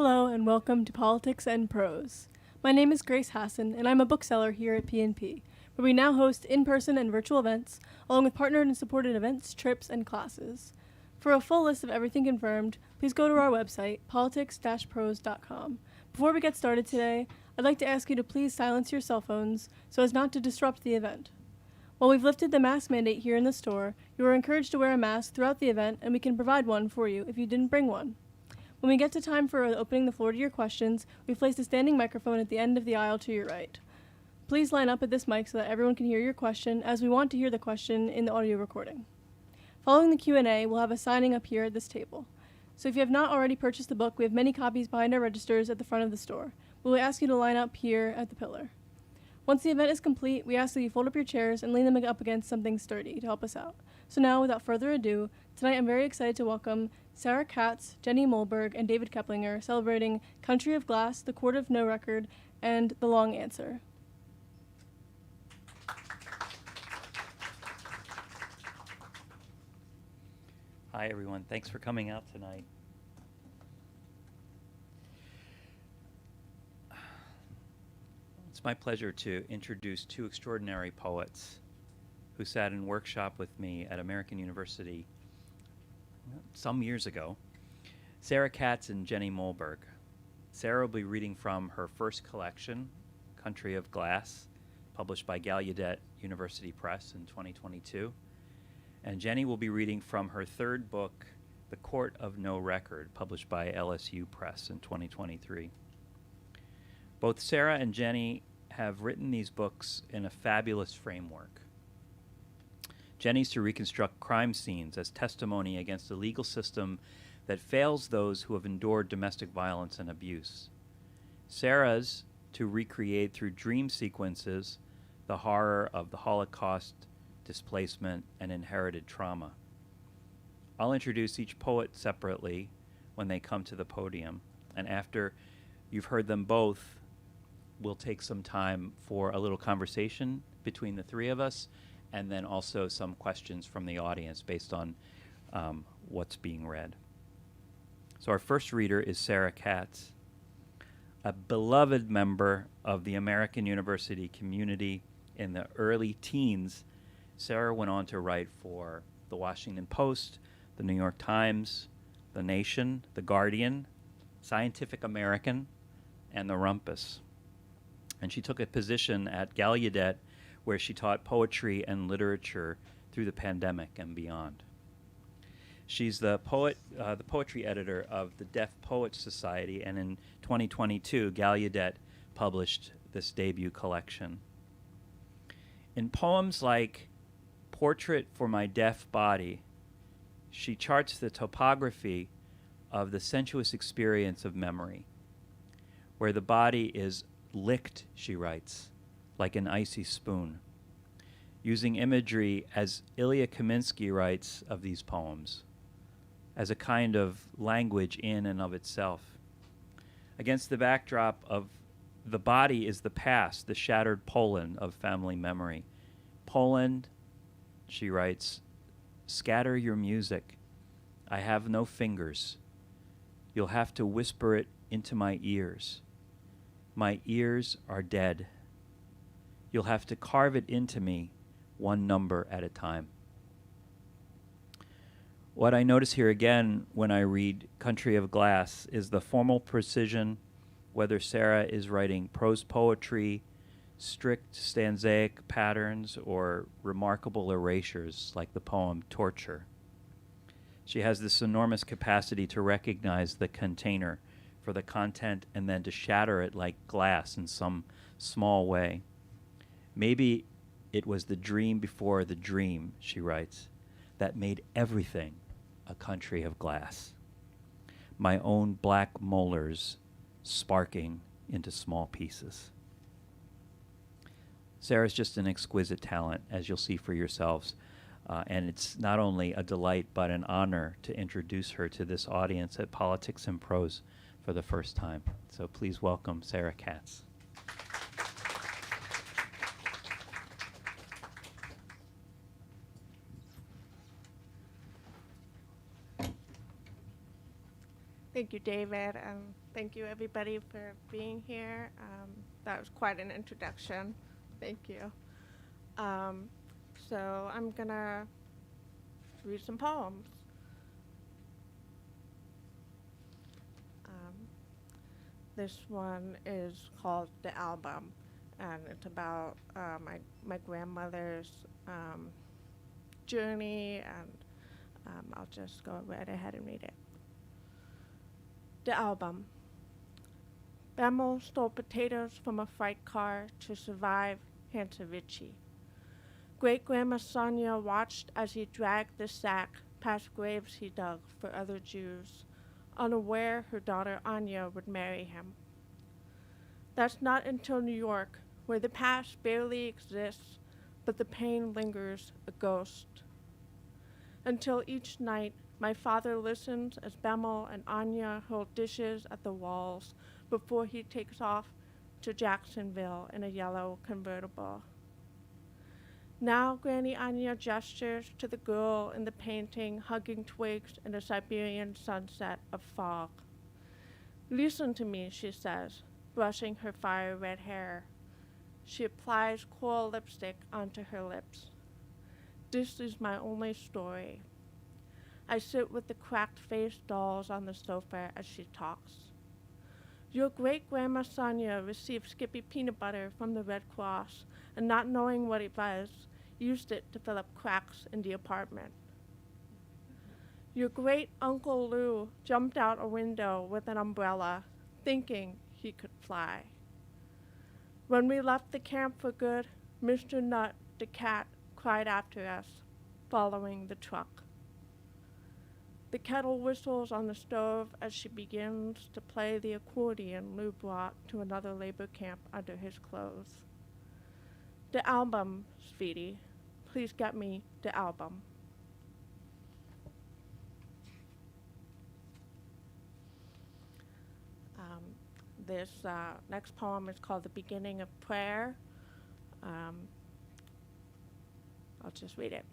Hello and welcome to Politics and Prose. My name is Grace Hassan and I'm a bookseller here at PNP, where we now host in-person and virtual events, along with partnered and supported events, trips, and classes. For a full list of everything confirmed, please go to our website, politics-prose.com. Before we get started today, I'd like to ask you to please silence your cell phones so as not to disrupt the event. While we've lifted the mask mandate here in the store, you are encouraged to wear a mask throughout the event, and we can provide one for you if you didn't bring one. When we get to time for opening the floor to your questions, we've placed a standing microphone at the end of the aisle to your right. Please line up at this mic so that everyone can hear your question, as we want to hear the question in the audio recording. Following the Q&A, we'll have a signing up here at this table. So if you have not already purchased the book, we have many copies behind our registers at the front of the store. We will ask you to line up here at the pillar. Once the event is complete, we ask that you fold up your chairs and lean them up against something sturdy to help us out. So now, without further ado, tonight I'm very excited to welcome Sarah Katz, Jenny Molberg, and David Keplinger, celebrating Country of Glass, The Court of No Record, and The Long Answer. Hi, everyone. Thanks for coming out tonight. It's my pleasure to introduce two extraordinary poets who sat in workshop with me at American University some years ago, Sarah Katz and Jenny Molberg. Sarah will be reading from her first collection, Country of Glass, published by Gallaudet University Press in 2022. And Jenny will be reading from her third book, The Court of No Record, published by LSU Press in 2023. Both Sarah and Jenny have written these books in a fabulous framework. Jenny's to reconstruct crime scenes as testimony against a legal system that fails those who have endured domestic violence and abuse. Sarah's to recreate through dream sequences the horror of the Holocaust, displacement, and inherited trauma. I'll introduce each poet separately when they come to the podium, and after you've heard them both, we'll take some time for a little conversation between the three of us, and then also some questions from the audience based on what's being read. So our first reader is Sarah Katz, a beloved member of the American University community. In the early teens, Sarah went on to write for The Washington Post, The New York Times, The Nation, The Guardian, Scientific American, and the Rumpus. And she took a position at Gallaudet where she taught poetry and literature through the pandemic and beyond. She's the poetry editor of the Deaf Poets Society, and in 2022, Gallaudet published this debut collection. In poems like Portrait for My Deaf Body, she charts the topography of the sensuous experience of memory, where the body is licked, she writes, like an icy spoon, using imagery, as Ilya Kaminsky writes of these poems, as a kind of language in and of itself. Against the backdrop of the body is the past, the shattered Poland of family memory. Poland, she writes, scatter your music. I have no fingers. You'll have to whisper it into my ears. My ears are dead. You'll have to carve it into me, one number at a time. What I notice here again when I read Country of Glass is the formal precision, whether Sarah is writing prose poetry, strict stanzaic patterns, or remarkable erasures like the poem Torture. She has this enormous capacity to recognize the container for the content and then to shatter it like glass in some small way. Maybe it was the dream before the dream, she writes, that made everything a country of glass. My own black molars sparking into small pieces. Sarah's just an exquisite talent, as you'll see for yourselves. And it's not only a delight, but an honor to introduce her to this audience at Politics and Prose for the first time. So please welcome Sarah Katz. Thank you, David, and thank you, everybody, for being here. That was quite an introduction. Thank you. So I'm going to read some poems. This one is called The Album, and it's about my grandmother's journey, and I'll just go right ahead and read it. The Album. Bemmel stole potatoes from a freight car to survive Hansavici. Great-Grandma Sonia watched as he dragged the sack past graves he dug for other Jews, unaware her daughter Anya would marry him. That's not until New York, where the past barely exists, but the pain lingers a ghost. Until each night, my father listens as Bemmel and Anya hold dishes at the walls before he takes off to Jacksonville in a yellow convertible. Now Granny Anya gestures to the girl in the painting hugging twigs in a Siberian sunset of fog. Listen to me, she says, brushing her fire-red hair. She applies coral lipstick onto her lips. This is my only story. I sit with the cracked-faced dolls on the sofa as she talks. Your great-grandma Sonia received Skippy peanut butter from the Red Cross, and not knowing what it was, used it to fill up cracks in the apartment. Your great-uncle Lou jumped out a window with an umbrella, thinking he could fly. When we left the camp for good, Mr. Nutt, the cat, cried after us, following the truck. The kettle whistles on the stove as she begins to play the accordion Lou brought to another labor camp under his clothes. The album, sweetie. Please get me the album. This next poem is called The Beginning of Prayer. I'll just read it.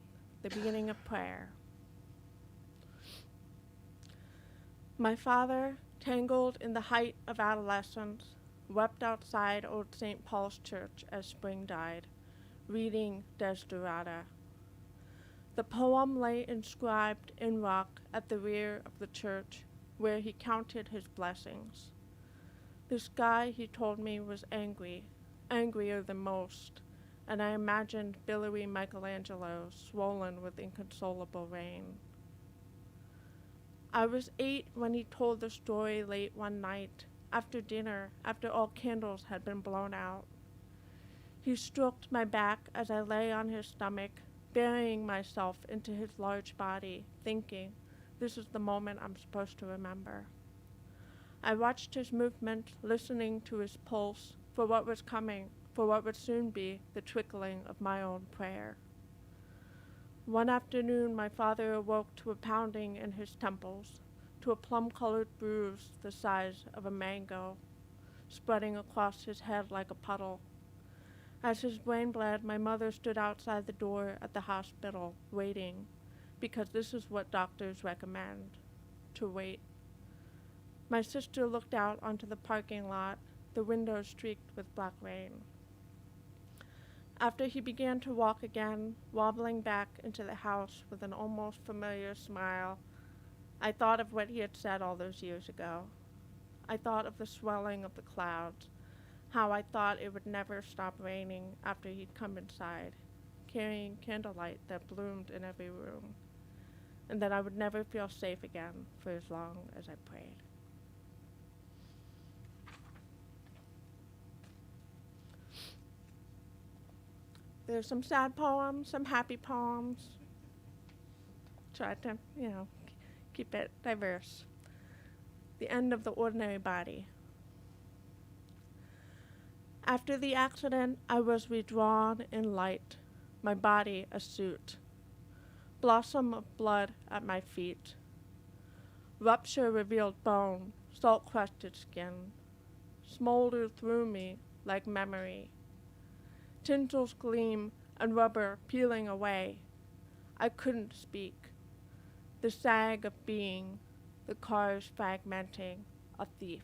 The Beginning of Prayer. My father, tangled in the height of adolescence, wept outside Old St. Paul's Church as spring died, reading Desiderata. The poem lay inscribed in rock at the rear of the church, where he counted his blessings. The sky, he told me, was angry, angrier than most, and I imagined billowy Michelangelo swollen with inconsolable rain. I was 8 when he told the story late one night, after dinner, after all candles had been blown out. He stroked my back as I lay on his stomach, burying myself into his large body, thinking, this is the moment I'm supposed to remember. I watched his movement, listening to his pulse, for what was coming, for what would soon be the trickling of my own prayer. One afternoon, my father awoke to a pounding in his temples, to a plum-colored bruise the size of a mango, spreading across his head like a puddle. As his brain bled, my mother stood outside the door at the hospital, waiting, because this is what doctors recommend, to wait. My sister looked out onto the parking lot, the windows streaked with black rain. After he began to walk again, wobbling back into the house with an almost familiar smile, I thought of what he had said all those years ago. I thought of the swelling of the clouds, how I thought it would never stop raining after he'd come inside, carrying candlelight that bloomed in every room, and that I would never feel safe again for as long as I prayed. There's some sad poems, some happy poems. Try to, keep it diverse. The End of the Ordinary Body. After the accident, I was redrawn in light, my body a suit. Blossom of blood at my feet. Rupture revealed bone, salt-crusted skin. Smoldered through me like memory. Tintels gleam and rubber peeling away. I couldn't speak. The sag of being, the cars fragmenting, a thief.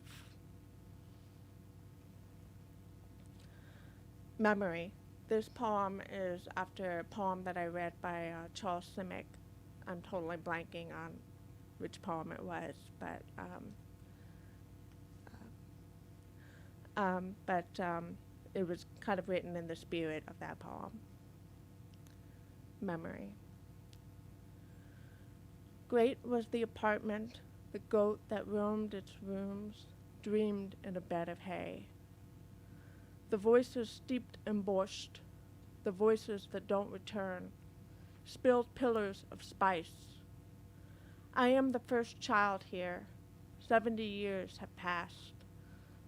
Memory. This poem is after a poem that I read by Charles Simic. I'm totally blanking on which poem it was, but it was kind of written in the spirit of that poem. Memory. Great was the apartment, the goat that roamed its rooms, dreamed in a bed of hay. The voices steeped in borscht, the voices that don't return, spilled pillars of spice. I am the first child here. 70 years have passed.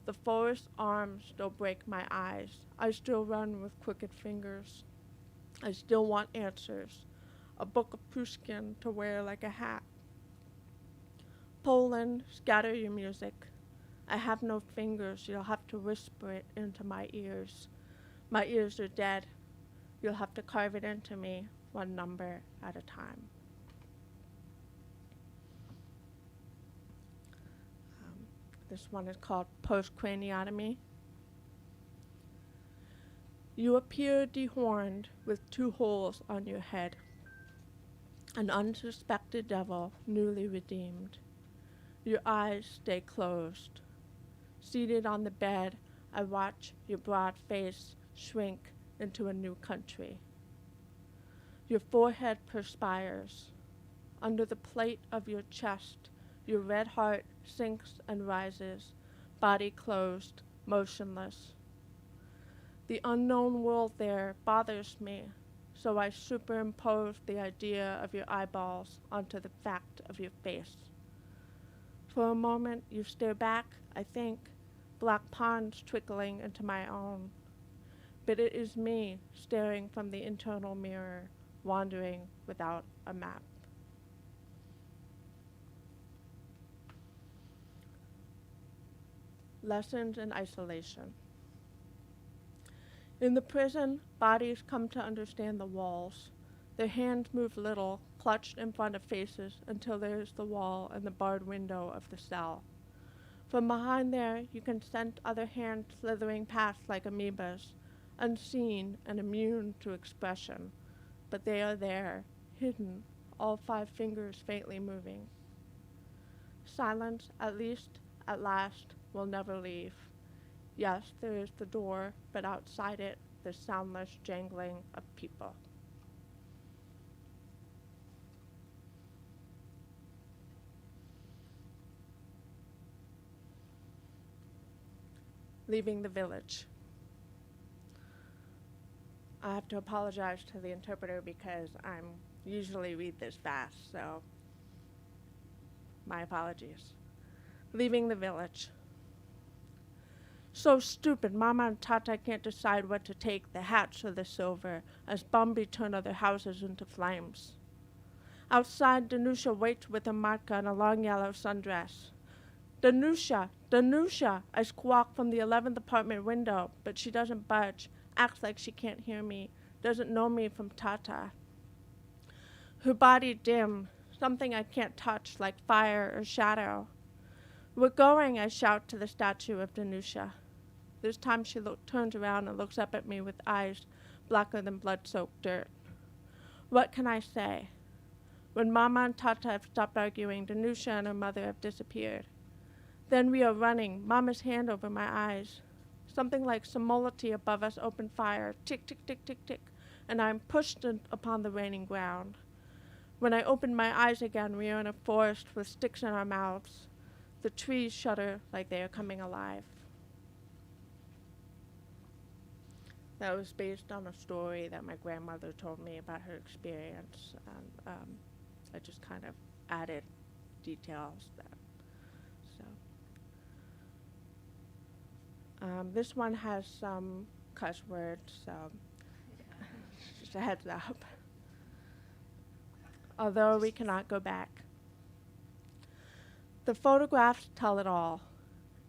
The forest arms still break my eyes. I still run with crooked fingers. I still want answers. A book of Pushkin to wear like a hat. Poland, scatter your music. I have no fingers. You'll have to whisper it into my ears. My ears are dead. You'll have to carve it into me, one number at a time. This one is called Post-Craniotomy. You appear dehorned with 2 holes on your head, an unsuspected devil newly redeemed. Your eyes stay closed. Seated on the bed, I watch your broad face shrink into a new country. Your forehead perspires. Under the plate of your chest, your red heart sinks and rises, body closed, motionless. The unknown world there bothers me, so I superimpose the idea of your eyeballs onto the fact of your face. For a moment, you stare back, I think, black ponds trickling into my own. But it is me staring from the internal mirror, wandering without a map. Lessons in isolation. In the prison, bodies come to understand the walls. Their hands move little, clutched in front of faces until there is the wall and the barred window of the cell. From behind there, you can sense other hands slithering past like amoebas, unseen and immune to expression, but they are there, hidden, all 5 fingers faintly moving. Silence, at least, at last, will never leave. Yes, there is the door, but outside it, the soundless jangling of people. Leaving the village. I have to apologize to the interpreter because I usually read this fast, so my apologies. Leaving the village. So stupid, Mama and Tata can't decide what to take, the hats or the silver, as Bambi turn other houses into flames. Outside, Danusha waits with a matka and a long yellow sundress. Danusha! Danusha! I squawk from the 11th apartment window, but she doesn't budge, acts like she can't hear me, doesn't know me from Tata. Her body dim, something I can't touch, like fire or shadow. We're going, I shout to the statue of Danusha. This time she turns around and looks up at me with eyes blacker than blood-soaked dirt. What can I say? When Mama and Tata have stopped arguing, Danusha and her mother have disappeared. Then we are running, Mama's hand over my eyes. Something like Samolati above us open fire, tick, tick, tick, tick, tick, and I am pushed upon the raining ground. When I open my eyes again, we are in a forest with sticks in our mouths. The trees shudder like they are coming alive. That was based on a story that my grandmother told me about her experience, and I just kind of added details there. This one has some cuss words, so just a heads up. Although we cannot go back. The photographs tell it all.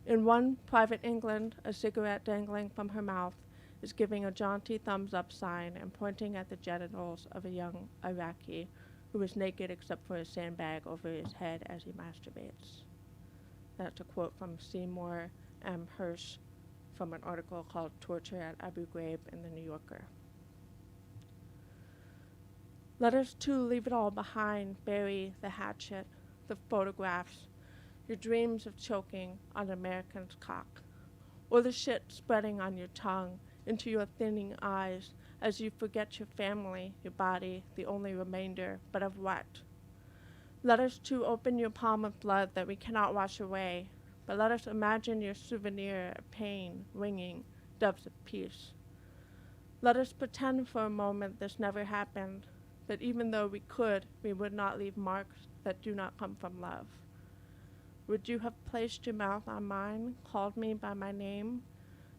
In one, Private England, a cigarette dangling from her mouth, is giving a jaunty thumbs-up sign and pointing at the genitals of a young Iraqi who is naked except for a sandbag over his head as he masturbates. That's a quote from Seymour M. Hersh from an article called Torture at Abu Ghraib in the New Yorker. Let us too leave it all behind, bury the hatchet, the photographs, your dreams of choking on American's cock, or the shit spreading on your tongue into your thinning eyes as you forget your family, your body, the only remainder, but of what? Let us too open your palm of blood that we cannot wash away, but let us imagine your souvenir of pain, ringing, doves of peace. Let us pretend for a moment this never happened, but even though we could, we would not leave marks that do not come from love. Would you have placed your mouth on mine, called me by my name?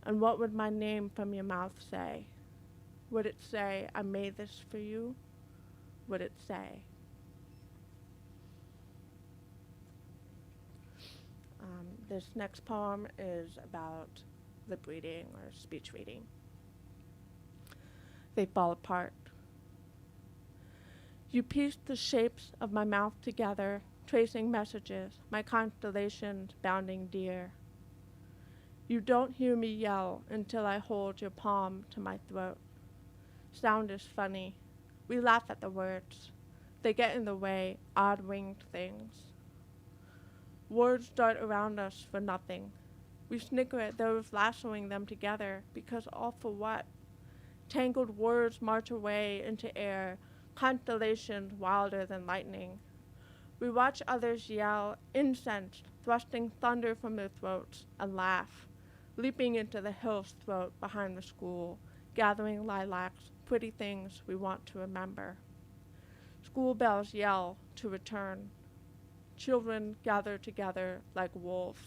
And what would my name from your mouth say? Would it say, I made this for you? Would it say? This next poem is about lip reading or speech reading. They fall apart. You pieced the shapes of my mouth together, tracing messages, my constellations bounding dear. You don't hear me yell until I hold your palm to my throat. Sound is funny. We laugh at the words. They get in the way, odd winged things. Words dart around us for nothing. We snicker at those lassoing them together, because all for what? Tangled words march away into air, constellations wilder than lightning. We watch others yell, incensed, thrusting thunder from their throats, and laugh, leaping into the hill's throat behind the school, gathering lilacs, pretty things we want to remember. School bells yell to return. Children gather together like wolves.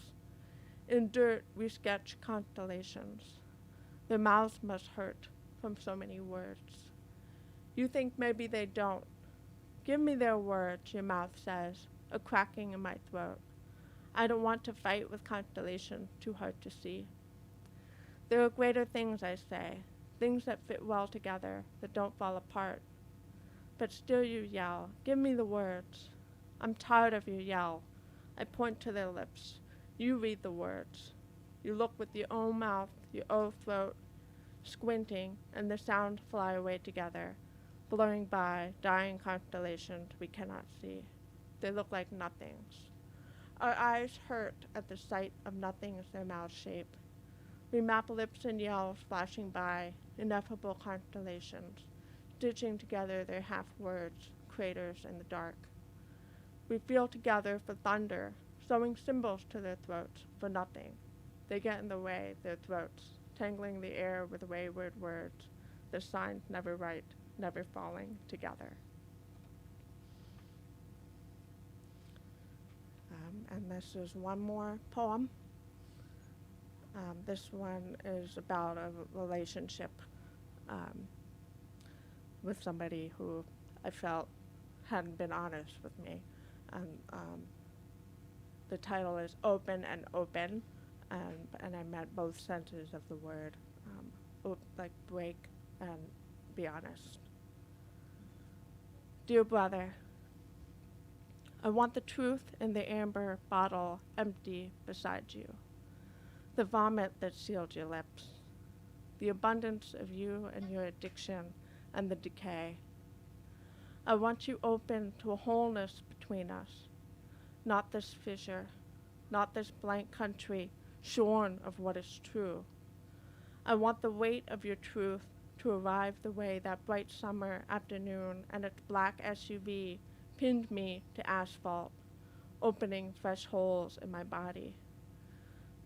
In dirt we sketch constellations. Their mouths must hurt from so many words. You think maybe they don't. Give me their words, your mouth says, a cracking in my throat. I don't want to fight with constellations too hard to see. There are greater things, I say, things that fit well together, that don't fall apart. But still you yell, give me the words. I'm tired of your yell. I point to their lips. You read the words. You look with your own mouth, your own throat, squinting, and the sounds fly away together, blurring by, dying constellations we cannot see. They look like nothings. Our eyes hurt at the sight of nothings their mouths shape. We map lips and yells flashing by, ineffable constellations, stitching together their half-words, craters in the dark. We feel together for thunder, sewing symbols to their throats for nothing. They get in the way, their throats, tangling the air with wayward words, the signs never right, never falling together. And this is one more poem. This one is about a relationship with somebody who I felt hadn't been honest with me. And the title is Open and Open, and I meant both senses of the word, like break and be honest. Dear brother, I want the truth in the amber bottle empty beside you, the vomit that sealed your lips, the abundance of you and your addiction and the decay. I want you open to a wholeness between us, not this fissure, not this blank country shorn of what is true. I want the weight of your truth to arrive the way that bright summer afternoon and its black SUV pinned me to asphalt, opening fresh holes in my body.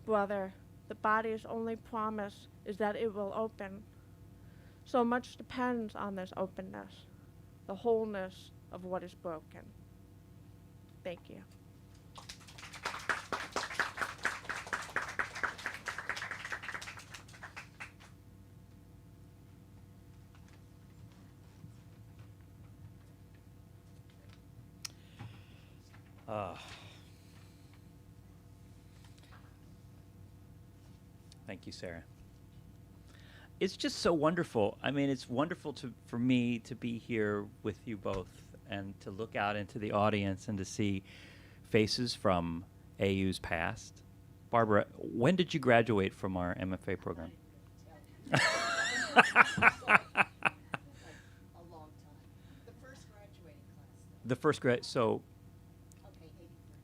Brother, the body's only promise is that it will open. So much depends on this openness, the wholeness of what is broken. Thank you. Thank you, Sarah. It's just so wonderful. I mean, it's wonderful for me to be here with you both and to look out into the audience and to see faces from AU's past. Barbara, when did you graduate from our MFA program? A long time. The first graduating class. The first grad, so Okay,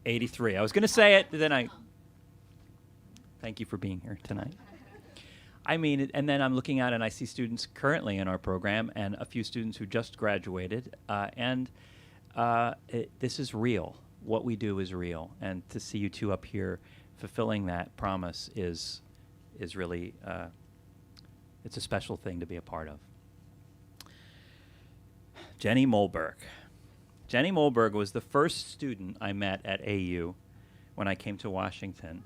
83. I was going to say it, then I... Thank you for being here tonight. I mean, and then I'm looking out and I see students currently in our program and a few students who just graduated. This is real. What we do is real. And to see you two up here fulfilling that promise is really, it's a special thing to be a part of. Jenny Molberg. Jenny Molberg was the first student I met at AU when I came to Washington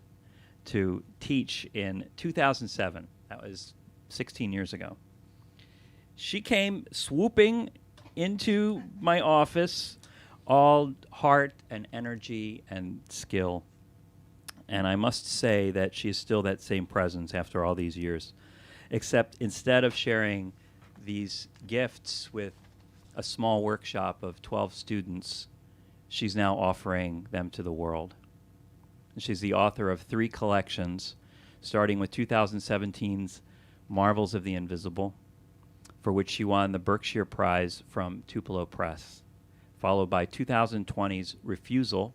to teach in 2007. That was 16 years ago. She came swooping into my office, all heart and energy and skill. And I must say that she is still that same presence after all these years, except instead of sharing these gifts with a small workshop of 12 students, she's now offering them to the world. And she's the author of 3 collections, starting with 2017's Marvels of the Invisible, for which she won the Berkshire Prize from Tupelo Press, followed by 2020's Refusal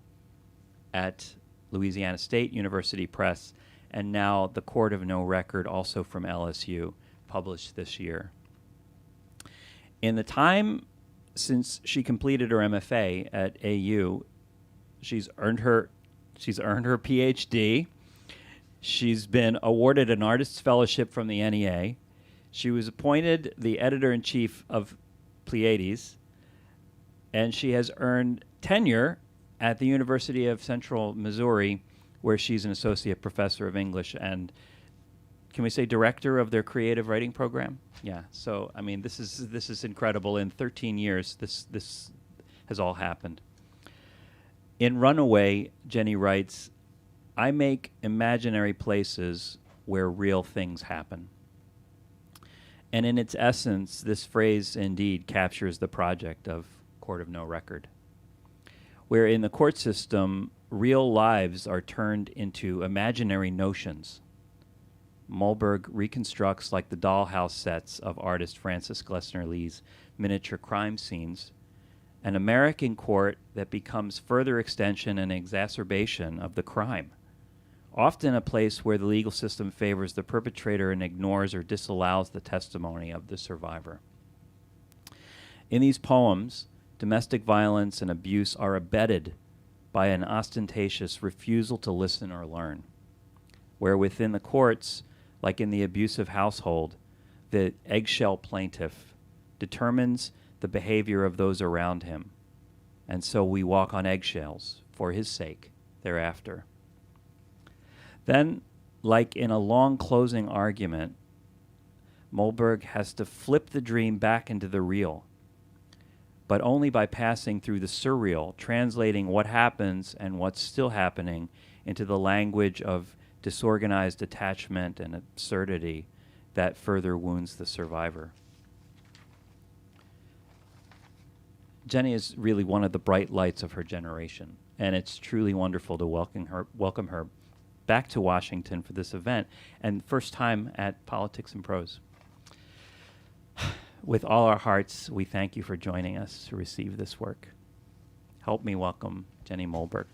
at Louisiana State University Press, and now The Court of No Record, also from LSU, published this year. In the time since she completed her MFA at AU, she's earned her PhD. She's been awarded an Artist's Fellowship from the NEA. She was appointed the editor-in-chief of Pleiades, and she has earned tenure at the University of Central Missouri, where she's an associate professor of English and, can we say, director of their creative writing program? Yeah. So, I mean, this is incredible. In 13 years, this has all happened. In Runaway, Jenny writes, "I make imaginary places where real things happen." And in its essence, this phrase indeed captures the project of Court of No Record, where in the court system, real lives are turned into imaginary notions. Mulberg reconstructs like the dollhouse sets of artist Francis Glessner Lee's miniature crime scenes, an American court that becomes further extension and exacerbation of the crime, often a place where the legal system favors the perpetrator and ignores or disallows the testimony of the survivor. In these poems, domestic violence and abuse are abetted by an ostentatious refusal to listen or learn, where within the courts, like in the abusive household, the eggshell plaintiff determines the behavior of those around him, and so we walk on eggshells for his sake thereafter. Then, like in a long closing argument, Molberg has to flip the dream back into the real, but only by passing through the surreal, translating what happens and what's still happening into the language of disorganized attachment and absurdity that further wounds the survivor. Jenny is really one of the bright lights of her generation, and it's truly wonderful to welcome her back to Washington for this event, and first time at Politics and Prose. With all our hearts, we thank you for joining us to receive this work. Help me welcome Jenny Molberg.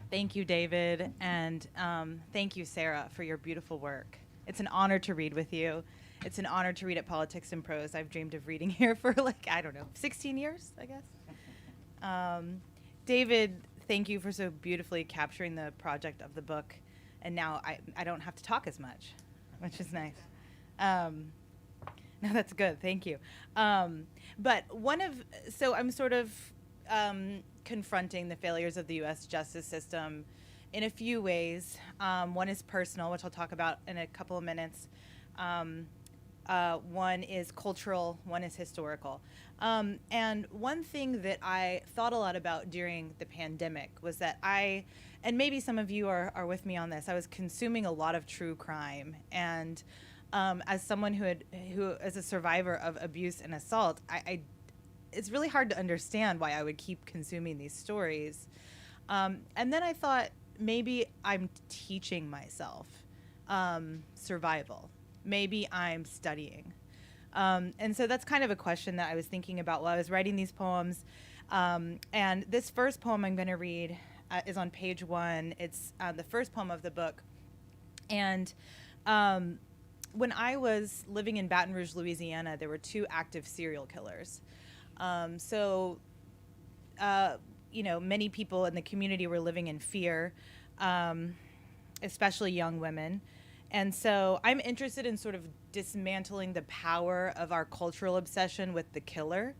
Thank you, David, and thank you, Sarah, for your beautiful work. It's an honor to read with you. It's an honor to read at Politics and Prose. I've dreamed of reading here for 16 years, I guess. David, thank you for so beautifully capturing the project of the book. And now I don't have to talk as much, which is nice. No, that's good. Thank you. But so I'm sort of confronting the failures of the U.S. justice system in a few ways. One is personal, which I'll talk about in a couple of minutes. One is cultural, one is historical. And one thing that I thought a lot about during the pandemic was that and maybe some of you are with me on this, I was consuming a lot of true crime. And as someone who is a survivor of abuse and assault, it's really hard to understand why I would keep consuming these stories. And then I thought, maybe I'm teaching myself survival. Maybe I'm studying. And so that's kind of a question that I was thinking about while I was writing these poems. And this first poem I'm going to read is on page 1. It's the first poem of the book. And when I was living in Baton Rouge, Louisiana, there were 2 active serial killers. Many people in the community were living in fear, especially young women. And so I'm interested in sort of dismantling the power of our cultural obsession with the killer,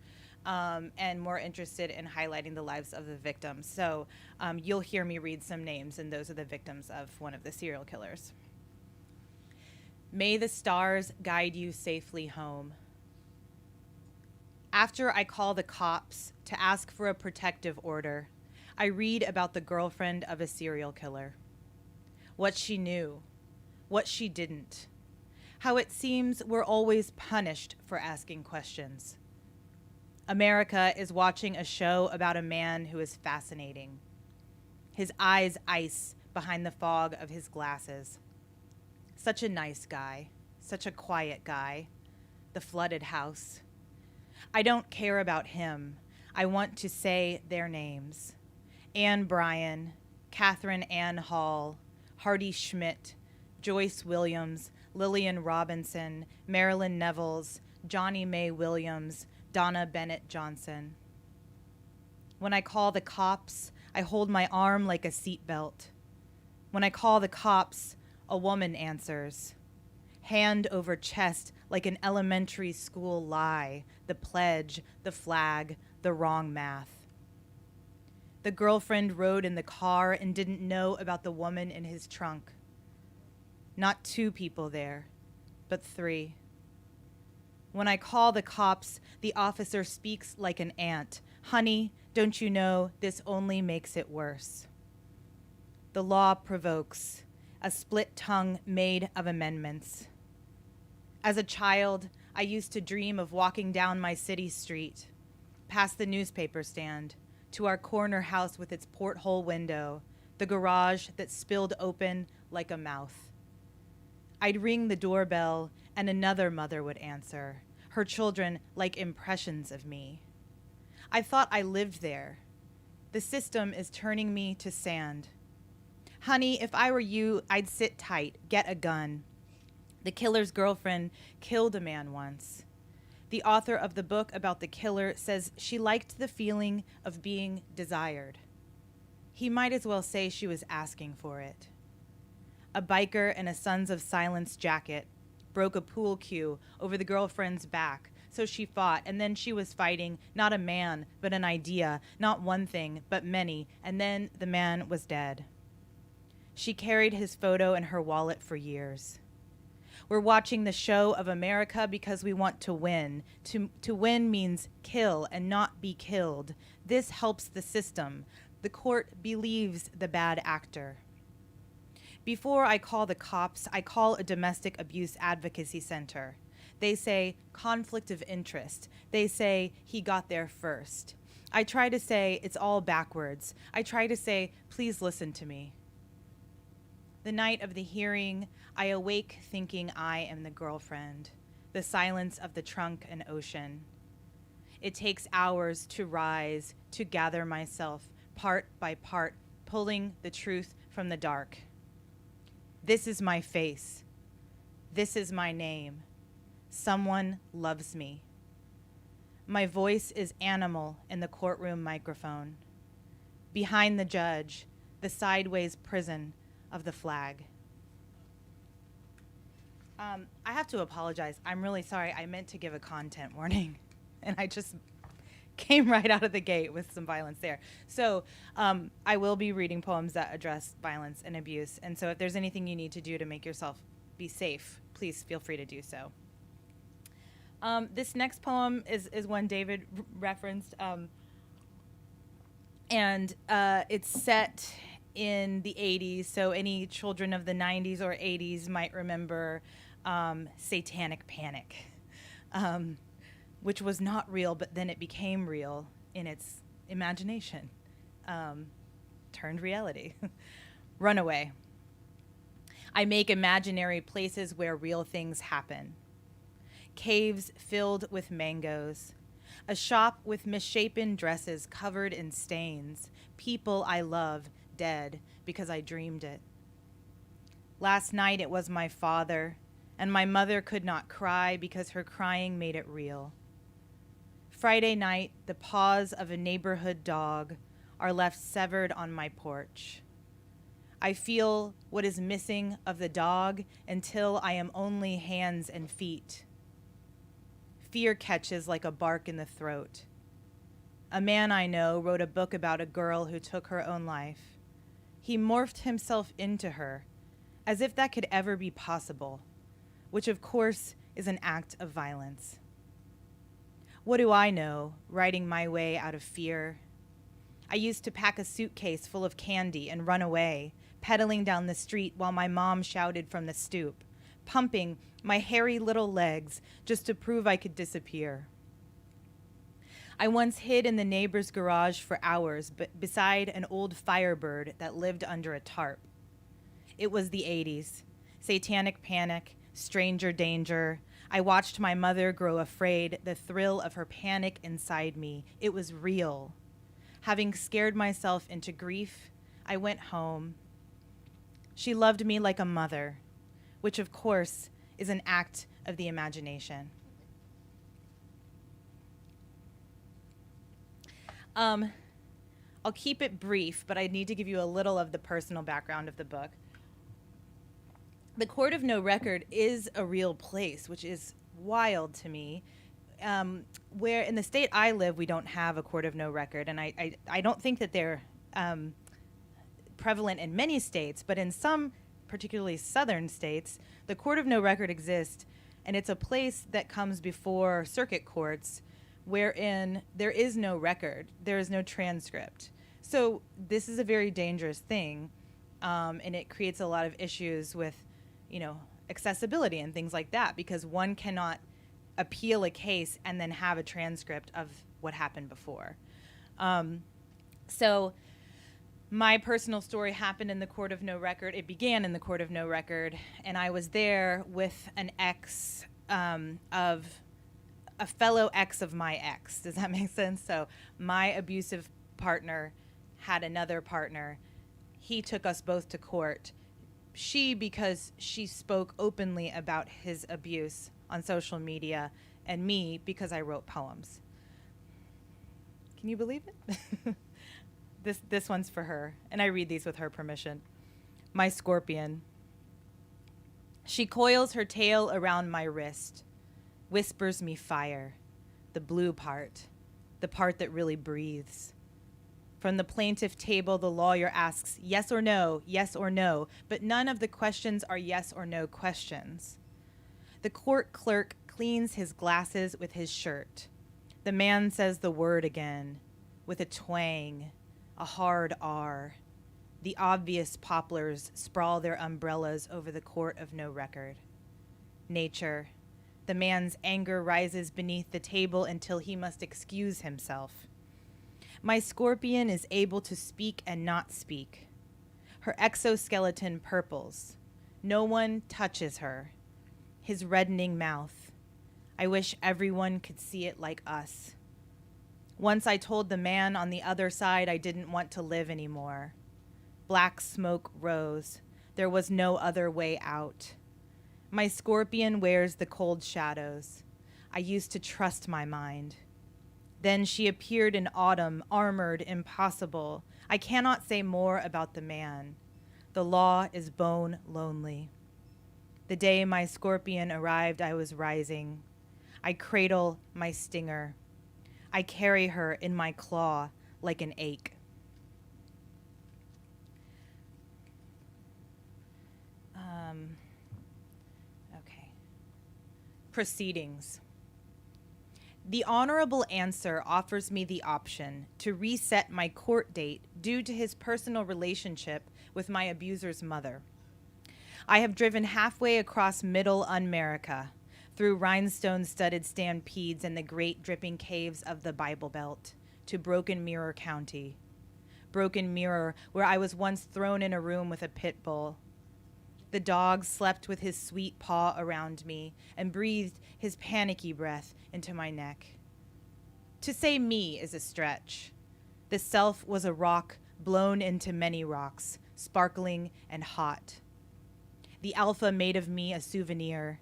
and more interested in highlighting the lives of the victims. So you'll hear me read some names, and those are the victims of one of the serial killers. May the stars guide you safely home. After I call the cops to ask for a protective order, I read about the girlfriend of a serial killer. What she knew, what she didn't, how it seems we're always punished for asking questions. America is watching a show about a man who is fascinating. His eyes ice behind the fog of his glasses. Such a nice guy, such a quiet guy. The flooded house. I don't care about him. I want to say their names. Anne Bryan, Catherine Ann Hall, Hardy Schmidt, Joyce Williams, Lillian Robinson, Marilyn Nevels, Johnny May Williams, Donna Bennett Johnson. When I call the cops, I hold my arm like a seatbelt. When I call the cops, a woman answers. Hand over chest like an elementary school lie, the pledge, the flag, the wrong math. The girlfriend rode in the car and didn't know about the woman in his trunk. Not 2 people there, but 3. When I call the cops, the officer speaks like an aunt. Honey, don't you know this only makes it worse? The law provokes, a split tongue made of amendments. As a child, I used to dream of walking down my city street, past the newspaper stand, to our corner house with its porthole window, the garage that spilled open like a mouth. I'd ring the doorbell and another mother would answer, her children like impressions of me. I thought I lived there. The system is turning me to sand. Honey, if I were you, I'd sit tight, get a gun. The killer's girlfriend killed a man once. The author of the book about the killer says she liked the feeling of being desired. He might as well say she was asking for it. A biker in a Sons of Silence jacket broke a pool cue over the girlfriend's back, so she fought, and then she was fighting not a man, but an idea, not one thing, but many, and then the man was dead. She carried his photo in her wallet for years. We're watching the show of America because we want to win. To win means kill and not be killed. This helps the system. The court believes the bad actor. Before I call the cops, I call a domestic abuse advocacy center. They say conflict of interest. They say he got there first. I try to say it's all backwards. I try to say, please listen to me. The night of the hearing, I awake thinking I am the girlfriend, the silence of the trunk and ocean. It takes hours to rise, to gather myself, part by part, pulling the truth from the dark. This is my face. This is my name. Someone loves me. My voice is animal in the courtroom microphone. Behind the judge, the sideways prison of the flag. I have to apologize. I'm really sorry. I meant to give a content warning, and I just came right out of the gate with some violence there. So I will be reading poems that address violence and abuse, and so if there's anything you need to do to make yourself be safe, please feel free to do so. This next poem is one David referenced, and it's set in the 80s, so any children of the 90s or 80s might remember Satanic Panic, which was not real, but then it became real in its imagination, turned reality. Runaway. I make imaginary places where real things happen. Caves filled with mangoes. A shop with misshapen dresses covered in stains. People I love dead because I dreamed it. Last night it was my father, and my mother could not cry because her crying made it real. Friday night, the paws of a neighborhood dog are left severed on my porch. I feel what is missing of the dog until I am only hands and feet. Fear catches like a bark in the throat. A man I know wrote a book about a girl who took her own life. He morphed himself into her, as if that could ever be possible, which of course is an act of violence. What do I know, writing my way out of fear? I used to pack a suitcase full of candy and run away, pedaling down the street while my mom shouted from the stoop, pumping my hairy little legs just to prove I could disappear. I once hid in the neighbor's garage for hours beside an old Firebird that lived under a tarp. It was the 80s. Satanic panic, stranger danger. I watched my mother grow afraid, the thrill of her panic inside me. It was real. Having scared myself into grief, I went home. She loved me like a mother, which of course is an act of the imagination. I'll keep it brief, but I need to give you a little of the personal background of the book. The Court of No Record is a real place, which is wild to me. Where in the state I live, we don't have a Court of No Record, and I don't think that they're prevalent in many states, but in some, particularly southern states, the Court of No Record exists, and it's a place that comes before circuit courts wherein there is no record, there is no transcript. So this is a very dangerous thing, and it creates a lot of issues with, accessibility and things like that, because one cannot appeal a case and then have a transcript of what happened before. So my personal story happened in the Court of No Record. It began in the Court of No Record, and I was there with an ex of a fellow ex of my ex. Does that make sense? So my abusive partner had another partner. He took us both to court. She, because she spoke openly about his abuse on social media, and me, because I wrote poems. Can you believe it? This one's for her, and I read these with her permission. My scorpion. She coils her tail around my wrist, whispers me fire, the blue part, the part that really breathes. From the plaintiff table, the lawyer asks yes or no, but none of the questions are yes or no questions. The court clerk cleans his glasses with his shirt. The man says the word again, with a twang, a hard R. The obvious poplars sprawl their umbrellas over the Court of No Record. Nature. The man's anger rises beneath the table until he must excuse himself. My scorpion is able to speak and not speak. Her exoskeleton purples. No one touches her. His reddening mouth. I wish everyone could see it like us. Once I told the man on the other side I didn't want to live anymore. Black smoke rose. There was no other way out. My scorpion wears the cold shadows. I used to trust my mind. Then she appeared in autumn, armored, impossible. I cannot say more about the man. The law is bone lonely. The day my scorpion arrived, I was rising. I cradle my stinger. I carry her in my claw like an ache. Okay. Proceedings. The honorable answer offers me the option to reset my court date due to his personal relationship with my abuser's mother. I have driven halfway across middle America, through rhinestone-studded stampedes and the great dripping caves of the Bible Belt, to Broken Mirror County. Broken Mirror, where I was once thrown in a room with a pit bull. The dog slept with his sweet paw around me and breathed his panicky breath into my neck. To say me is a stretch. The self was a rock blown into many rocks, sparkling and hot. The alpha made of me a souvenir.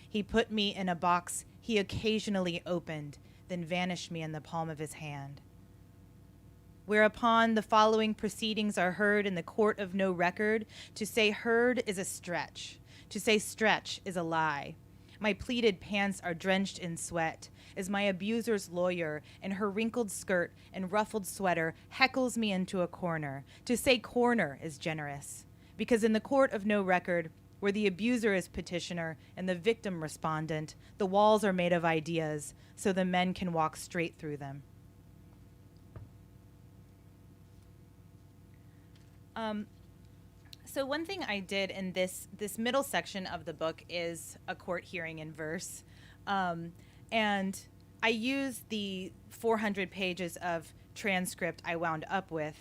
He put me in a box he occasionally opened, then vanished me in the palm of his hand. Whereupon the following proceedings are heard in the court of no record. To say heard is a stretch. To say stretch is a lie. My pleated pants are drenched in sweat as my abuser's lawyer in her wrinkled skirt and ruffled sweater heckles me into a corner. To say corner is generous, because in the court of no record, where the abuser is petitioner and the victim respondent, the walls are made of ideas so the men can walk straight through them. So one thing I did in this middle section of the book is a court hearing in verse. And I used the 400 pages of transcript I wound up with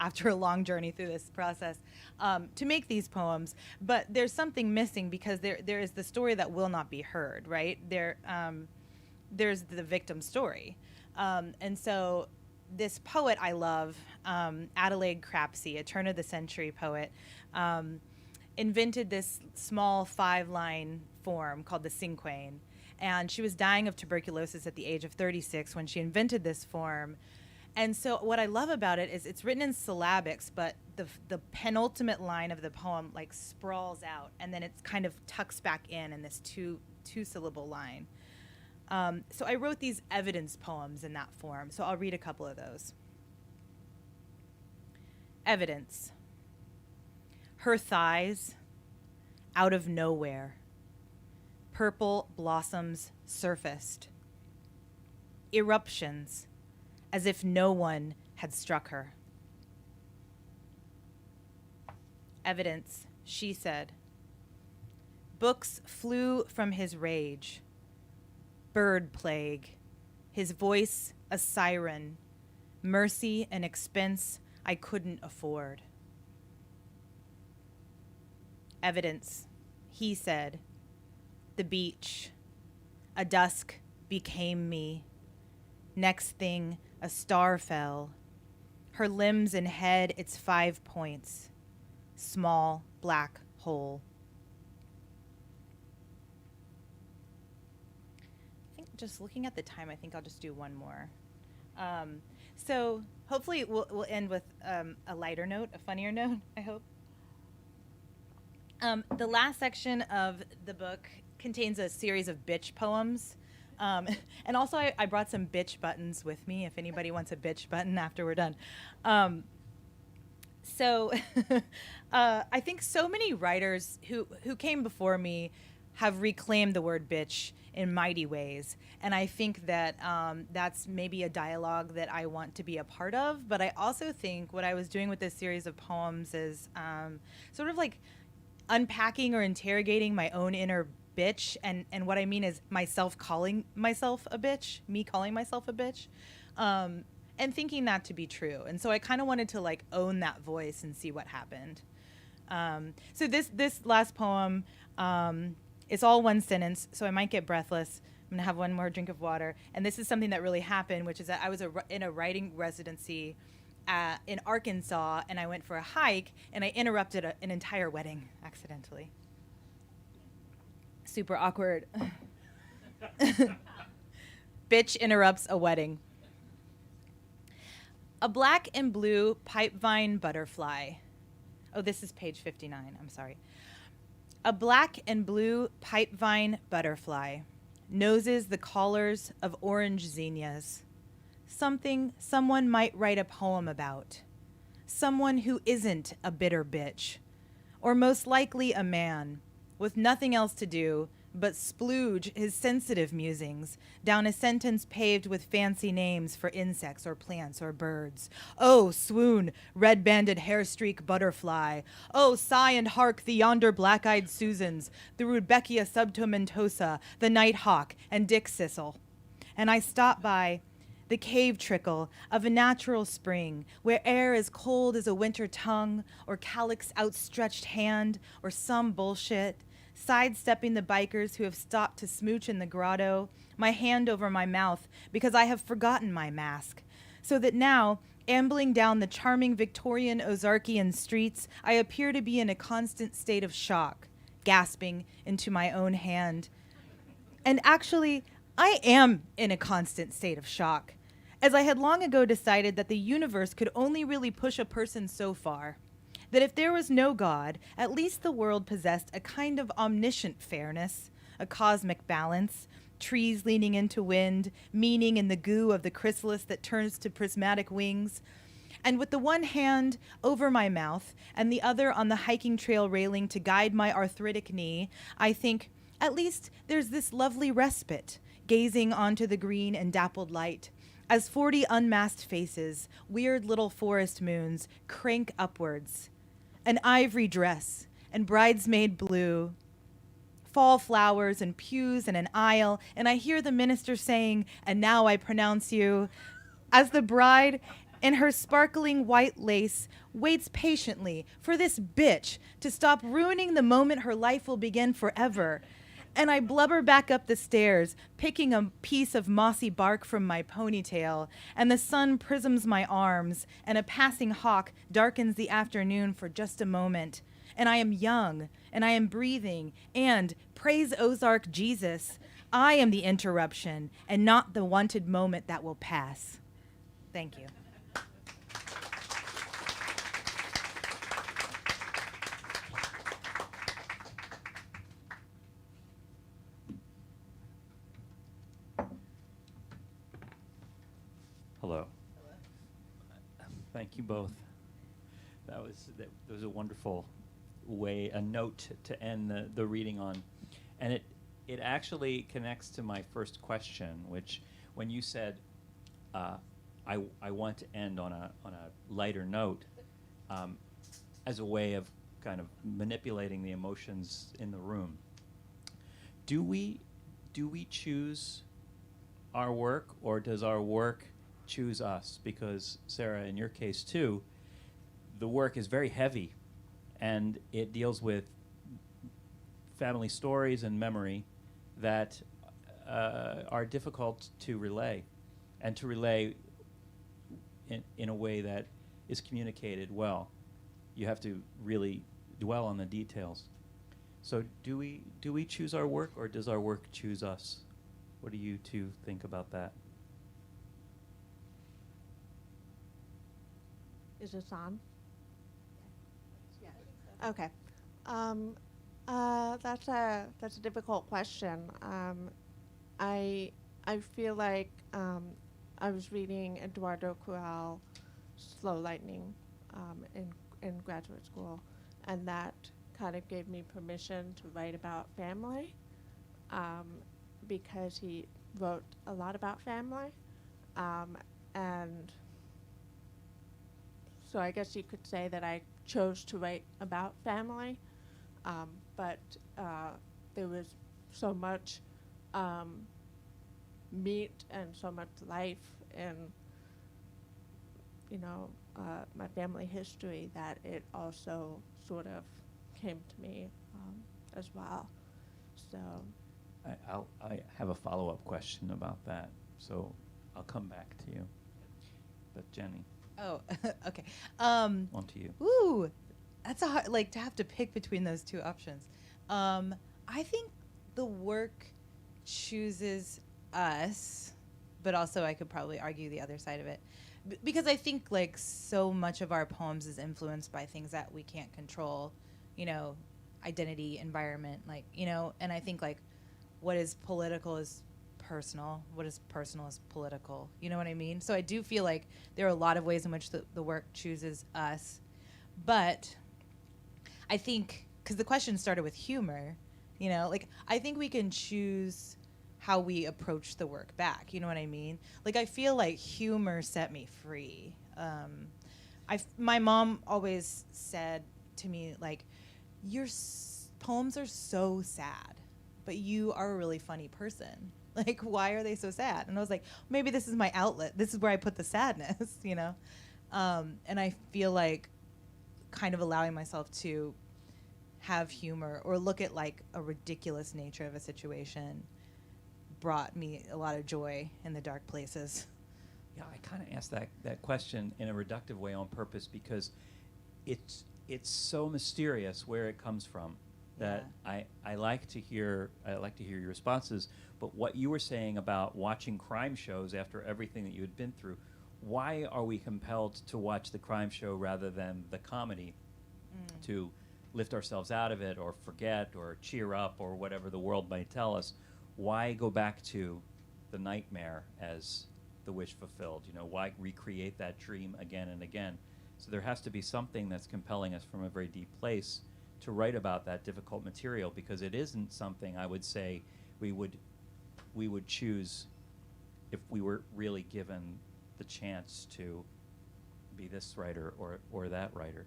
after a long journey through this process to make these poems. But there's something missing because there is the story that will not be heard, right? There's the victim story. And so this poet I love, Adelaide Crapsey, a turn-of-the-century poet, invented this small 5-line form called the cinquain. And she was dying of tuberculosis at the age of 36 when she invented this form. And so what I love about it is it's written in syllabics, but the penultimate line of the poem like sprawls out, and then it kind of tucks back in this two-syllable line. So I wrote these evidence poems in that form, so I'll read a couple of those. Evidence. Her thighs, out of nowhere. Purple blossoms surfaced. Eruptions, as if no one had struck her. Evidence, she said. Books flew from his rage. Bird plague, his voice a siren, mercy an expense I couldn't afford. Evidence, he said. The beach, a dusk became me. Next thing, a star fell. Her limbs and head its 5 points. Small black hole. Just looking at the time, I think I'll just do one more. So hopefully we'll end with a lighter note, a funnier note, I hope. The last section of the book contains a series of bitch poems. And also I brought some bitch buttons with me if anybody wants a bitch button after we're done. So I think so many writers who came before me have reclaimed the word bitch in mighty ways. And I think that that's maybe a dialogue that I want to be a part of. But I also think what I was doing with this series of poems is sort of like unpacking or interrogating my own inner bitch. And what I mean is myself calling myself a bitch, me calling myself a bitch, and thinking that to be true. And so I kind of wanted to like own that voice and see what happened. So this last poem, it's all one sentence, so I might get breathless. I'm going to have one more drink of water. And this is something that really happened, which is that I was in a writing residency in Arkansas, and I went for a hike, and I interrupted an entire wedding accidentally. Super awkward. Bitch interrupts a wedding. A black and blue pipevine butterfly. Oh, this is page 59. I'm sorry. A black and blue pipevine butterfly noses the collars of orange zinnias. Something someone might write a poem about. Someone who isn't a bitter bitch, or most likely a man with nothing else to do but splooge his sensitive musings down a sentence paved with fancy names for insects or plants or birds. Oh, swoon, red-banded hair-streak butterfly. Oh, sigh and hark the yonder black-eyed Susans, the Rudbeckia subtomentosa, the nighthawk, and Dick Sissel. And I stop by the cave trickle of a natural spring where air is cold as a winter tongue or calyx outstretched hand or some bullshit, sidestepping the bikers who have stopped to smooch in the grotto, my hand over my mouth because I have forgotten my mask, so that now, ambling down the charming Victorian Ozarkian streets, I appear to be in a constant state of shock, gasping into my own hand. And actually, I am in a constant state of shock, as I had long ago decided that the universe could only really push a person so far, that if there was no God, at least the world possessed a kind of omniscient fairness, a cosmic balance, trees leaning into wind, meaning in the goo of the chrysalis that turns to prismatic wings. And with the one hand over my mouth and the other on the hiking trail railing to guide my arthritic knee, I think, at least there's this lovely respite, gazing onto the green and dappled light, as 40 unmasked faces, weird little forest moons, crank upwards. An ivory dress and bridesmaid blue, fall flowers and pews and an aisle, and I hear the minister saying, "And now I pronounce you," as the bride in her sparkling white lace waits patiently for this bitch to stop ruining the moment her life will begin forever. And I blubber back up the stairs, picking a piece of mossy bark from my ponytail, and the sun prisms my arms, and a passing hawk darkens the afternoon for just a moment. And I am young, and I am breathing, and, praise Ozark Jesus, I am the interruption, and not the wanted moment that will pass. Thank you. Hello. Thank you both. That was a wonderful way, a note to end the reading on. And it actually connects to my first question, which when you said I want to end on a lighter note, as a way of kind of manipulating the emotions in the room. Do we choose our work, or does our work choose us? Because Sarah, in your case too, the work is very heavy, and it deals with family stories and memory that are difficult to relay, and to relay in a way that is communicated well. You have to really dwell on the details. So do we choose our work, or does our work choose us? What do you two think about that? Is this on? Yeah. Okay. That's a difficult question. I feel like I was reading Eduardo Cual, Slow Lightning, in graduate school, and that kind of gave me permission to write about family, because he wrote a lot about family, and so I guess you could say that I chose to write about family, but there was so much meat and so much life in, my family history that it also sort of came to me as well. So I have a follow-up question about that, so I'll come back to you. But Jenny. Oh, okay. On to you. Ooh, that's a hard, to have to pick between those two options. I think the work chooses us, but also I could probably argue the other side of it. Because I think so much of our poems is influenced by things that we can't control, identity, environment, and I think what is political is personal, what is personal is political, you know what I mean? So I do feel like there are a lot of ways in which the work chooses us, but I think, because the question started with humor, You know, like, I think we can choose how we approach the work back. You know what I mean? Like, I feel like humor set me free. My mom always said to me, like, your poems are so sad, but you are a really funny person. Like, why are they so sad? And I was like, maybe this is my outlet. This is where I put the sadness, you know? And I feel like kind of allowing myself to have humor or look at like a ridiculous nature of a situation brought me a lot of joy in the dark places. Yeah, I kind of asked that question in a reductive way on purpose because it's so mysterious where it comes from that I like to hear your responses. But what you were saying about watching crime shows after everything that you had been through, why are we compelled to watch the crime show rather than the comedy to lift ourselves out of it or forget or cheer up or whatever the world might tell us? Why go back to the nightmare as the wish fulfilled? You know, why recreate that dream again and again? So there has to be something that's compelling us from a very deep place to write about that difficult material, because it isn't something I would say we would choose if we were really given the chance to be this writer or that writer.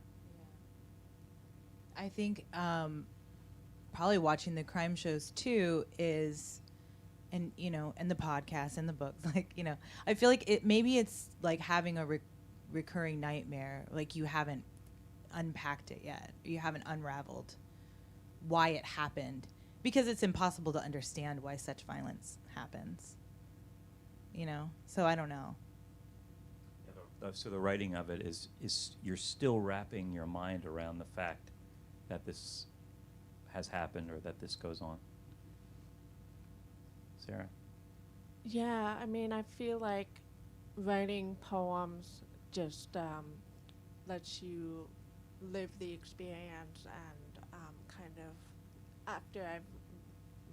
I think probably watching the crime shows too is, and you know, and the podcasts and the books, like, you know, I feel like maybe it's like having a recurring nightmare, like you haven't unpacked it yet, you haven't unraveled why it happened, because it's impossible to understand why such violence happens, you know. So I don't know. So the writing of it is you're still wrapping your mind around the fact that this has happened or that this goes on. Sarah? Yeah, I mean, I feel like writing poems just lets you live the experience, and kind of after I've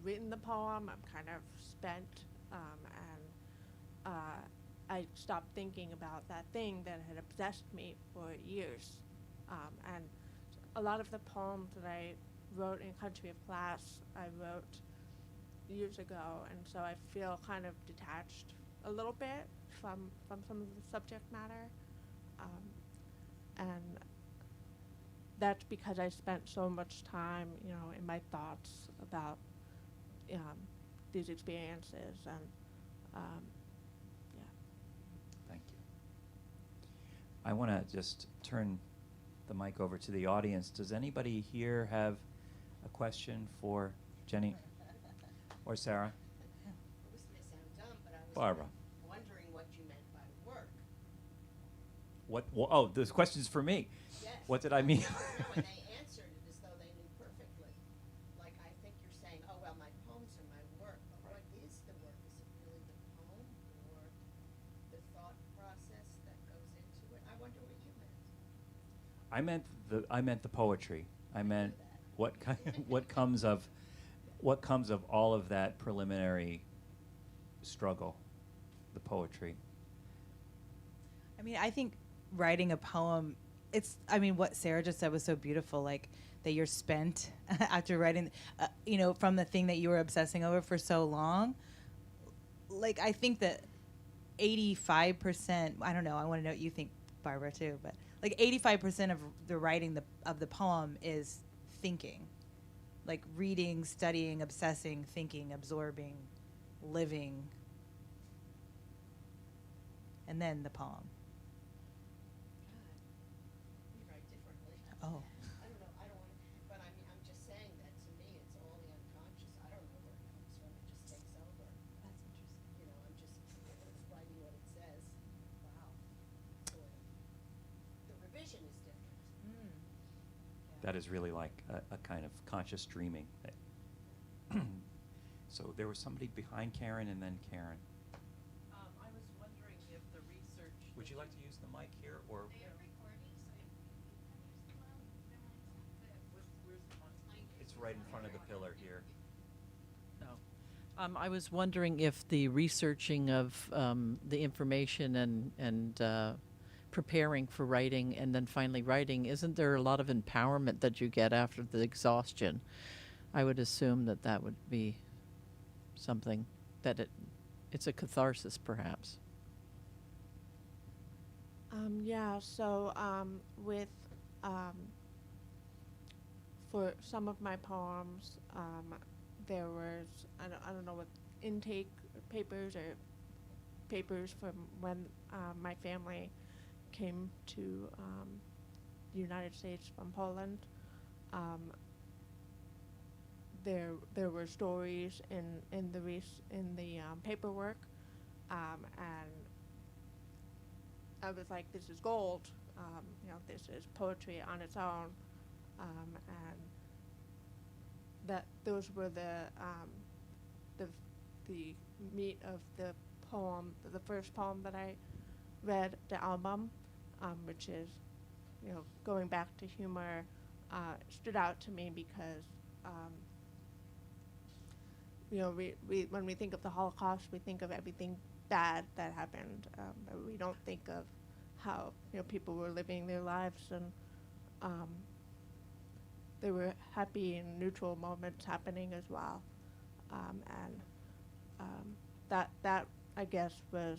written the poem, I'm kind of spent, and I stopped thinking about that thing that had obsessed me for years. And a lot of the poems that I wrote in Country of Glass, I wrote years ago, and so I feel kind of detached a little bit from some of the subject matter. And that's because I spent so much time, you know, in my thoughts about these experiences, and yeah. Thank you. I want to just turn the mic over to the audience. Does anybody here have a question for Jenny or Sarah? This may sound dumb, but I was Barbara. wondering what you meant by work. Oh, this question's for me. Yes. What did I mean? No, and they answered it as though they knew perfectly. Like, I think you're saying, oh, well, my poems are my work. But what is the work? Is it really the poem or the thought process that goes into it? I wonder what you meant. I meant the poetry. I meant what comes of all of that preliminary struggle, the poetry. I mean, I think writing a poem, what Sarah just said was so beautiful, like that you're spent after writing, you know, from the thing that you were obsessing over for so long. Like, I think that 85%, I don't know, I want to know what you think, Barbara, too, but like 85% of the writing of the poem is thinking. Like reading, studying, obsessing, thinking, absorbing, living, and then the poem. We write differently. Oh. I don't know, I don't want to, but I mean, I'm just saying that to me, it's all the unconscious. I don't know where it comes from, it just takes over. That's interesting. You know, I'm just writing what it says. Wow. Sort of. The revision is different. That is really like a kind of conscious dreaming. So there was somebody behind Karen and then Karen. I was wondering if the research. Would you like to use the mic here or? They are recording, so you can use the mic. Where's the mic? It's right in front of the pillar here. No. I was wondering if the researching of the information and preparing for writing and then finally writing, isn't there a lot of empowerment that you get after the exhaustion? I would assume that that would be something that it's a catharsis, perhaps. Yeah, so with for some of my poems, there was I don't know what intake papers or papers from when my family came to the United States from Poland. There were stories in the paperwork, and I was like, this is gold, this is poetry on its own, and that those were the meat of the poem, the first poem that I read, the album, which is, going back to humor, stood out to me because, we when we think of the Holocaust, we think of everything bad that happened, but we don't think of how people were living their lives, and there were happy and neutral moments happening as well, and that I guess was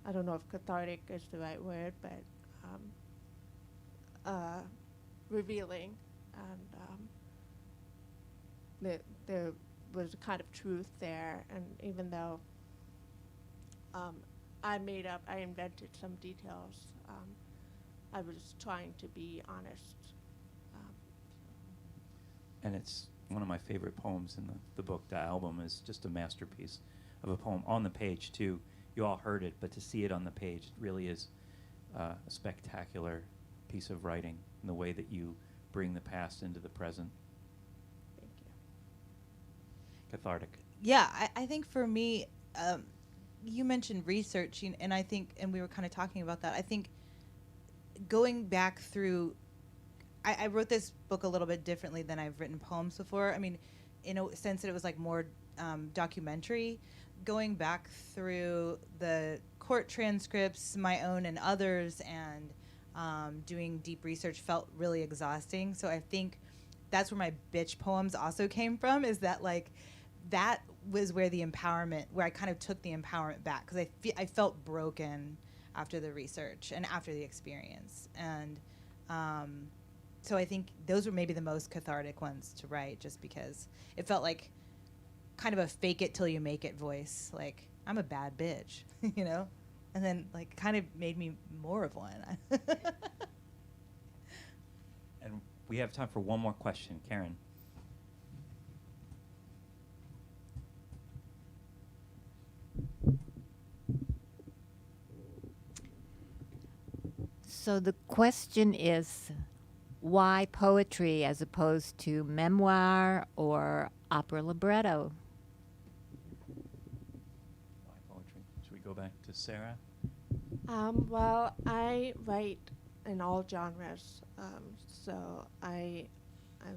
I don't know if cathartic is the right word, but revealing, and there was a kind of truth there, and even though I invented some details, I was trying to be honest. And it's one of my favorite poems in the book. The album is just a masterpiece of a poem on the page, too. You all heard it, but to see it on the page really is a spectacular piece of writing in the way that you bring the past into the present. Thank you. Cathartic. Yeah, I think for me, you mentioned researching, and I think, and we were kind of talking about that. I think going back through, I wrote this book a little bit differently than I've written poems before. I mean, in a sense that it was like more documentary. Going back through the court transcripts, my own and others, and doing deep research felt really exhausting. So I think that's where my bitch poems also came from, is that like, that was where the empowerment, where I kind of took the empowerment back, because I felt broken after the research and after the experience. And so I think those were maybe the most cathartic ones to write, just because it felt like kind of a fake it till you make it voice. Like, I'm a bad bitch, And then like kind of made me more of one. And we have time for one more question. Karen. So the question is, why poetry as opposed to memoir or opera libretto? Why poetry? Should we go back to Sarah? Well, I write in all genres. So I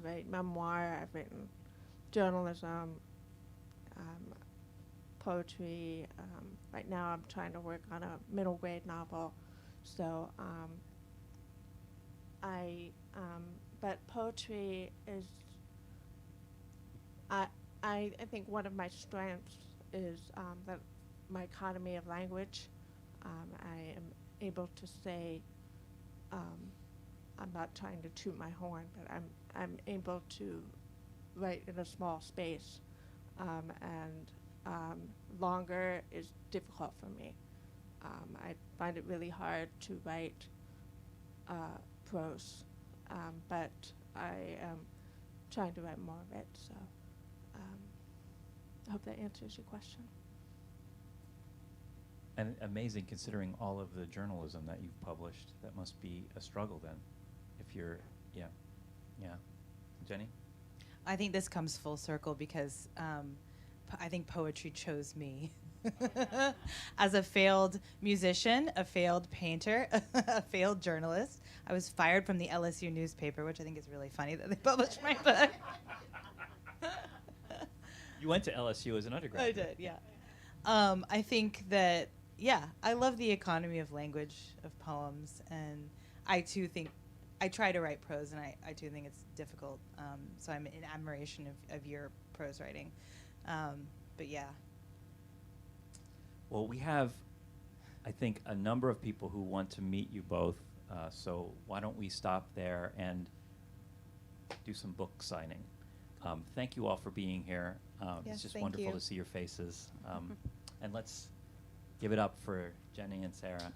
write memoir, I've written journalism, poetry. Right now I'm trying to work on a middle grade novel. So but poetry is, I think one of my strengths is that my economy of language. I am able to say, I'm not trying to toot my horn, but I'm able to write in a small space, and longer is difficult for me. I find it really hard to write prose, but I am trying to write more of it, so I hope that answers your question. And amazing, considering all of the journalism that you've published. That must be a struggle then, if you're, yeah. Jenny? I think this comes full circle because I think poetry chose me. As a failed musician, a failed painter, a failed journalist. I was fired from the LSU newspaper, which I think is really funny that they published my book. You went to LSU as an undergraduate. I did, yeah. I think that, I love the economy of language of poems, and I too think I try to write prose, and I do think it's difficult. So I'm in admiration of your prose writing. But yeah. Well, we have, I think, a number of people who want to meet you both. So why don't we stop there and do some book signing? Thank you all for being here. Yes, It's just thank wonderful you. to see your faces. And let's give it up for Jenny and Sarah.